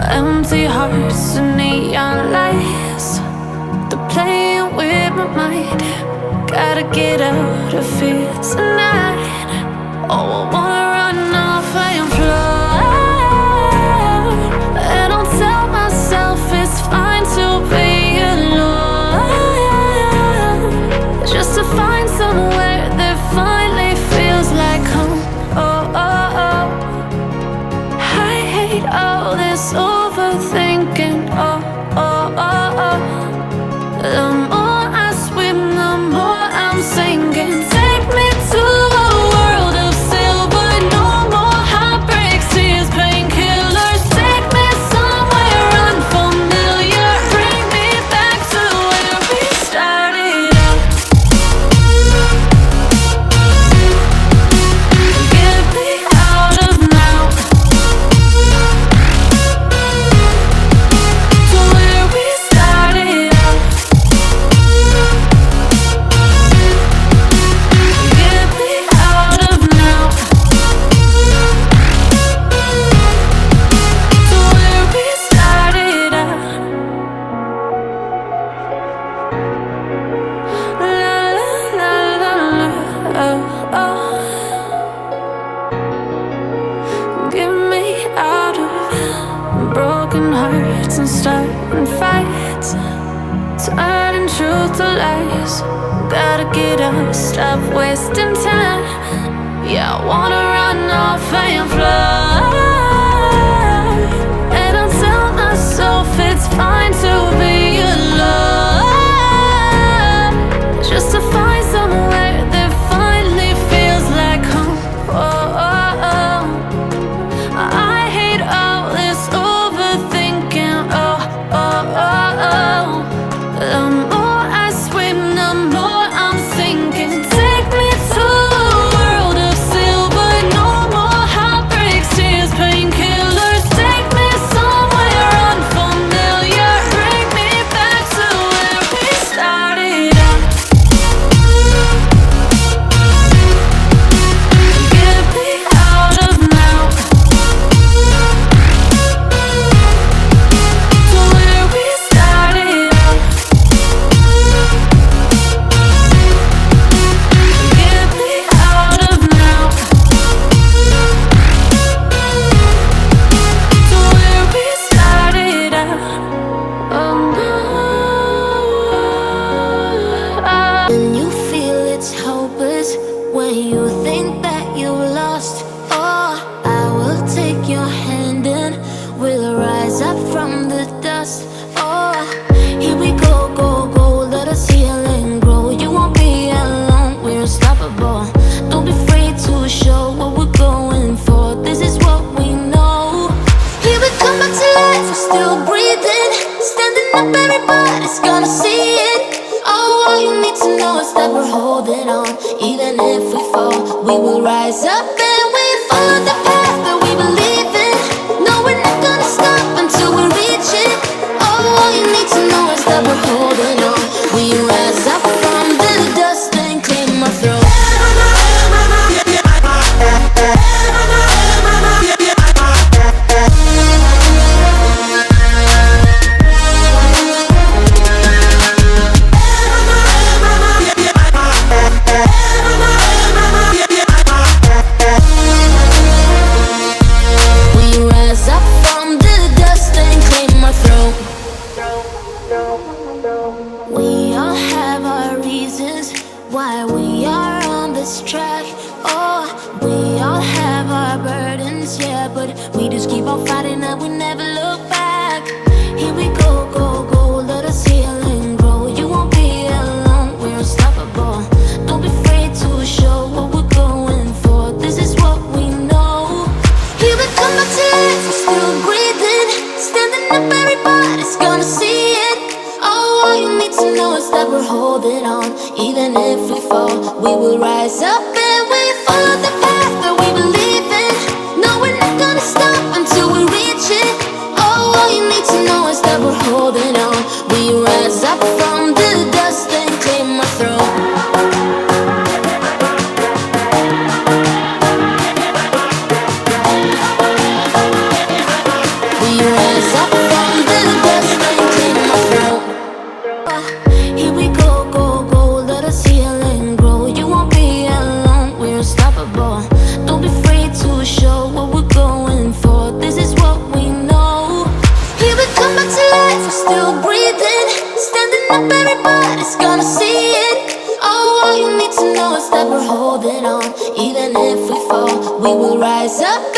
Empty hearts and neon lights, they're playing with my mind. Gotta get out of here tonight. Oh, I wanna run off and fly. And I'll tell myself it's fine to be alone, just to find somewhere that finally feels like home. Oh, oh, oh. I hate all this overthinking. Oh, oh, oh, oh. The more I swim, the more I'm sinking. Take me to a world of silver. No more heartbreaks, tears, painkillers. Take me somewhere unfamiliar. Bring me back to where we started out. Get me out of now, to where we started out. Get me out of now, to where we started out. La la la la la, oh, oh. Get me out of broken hearts and starting fights, turning truth to lies. Gotta get up, stop wasting time. Yeah, I wanna run off and fly. And I'll tell myself it's fine to be alone, just to find somewhere that finally feels like home. Oh, oh, oh. I hate all this overthinking. Oh, oh, oh, oh. The more I swim, the more I'm sinking. Take me to a world of silver. No more heartbreaks, tears, painkillers. Take me somewhere unfamiliar. Bring me back to where we started out. Get me out of now, to where we started out. Get me out of now, to where we started out. Oh no. When you feel it's hopeless, when you think that you lost, oh, I will take your hand and we'll rise up from the dust. Oh, here we go, go, go, let us heal and grow. You won't be alone, we're unstoppable. Don't be afraid to show what we're going for. This is what we know. Here we come back to life, we're still breathing. Standing up, everybody's gonna see it. Oh, all you need to know is that we're holding on. Even if we fall, we will rise up and we follow the path that we believe in. No, we're not gonna stop until we reach it. Oh, all you need to know is that we're holding on. We rise up from the dust and clean my throat. We rise up from the dust and clean my throat. We all have our reasons why we are on this track. Oh, we all have our burdens, yeah, but we just keep on fighting and we never look back. Here we go, go, go, let us heal and grow. You won't be alone, we're unstoppable. Don't be afraid to show what we're going for. This is what we know. Here we come back to life, we're still breathing. Standing up, everybody's gonna see it. Oh, all you need to know is that we're holding on. Even if we fall, we will rise up and we follow the path that we believe in. No, we're not gonna stop until we reach it. Oh, all you need to know is that we're holding on. We rise up from the dust and clear my throat. We rise up. rise up.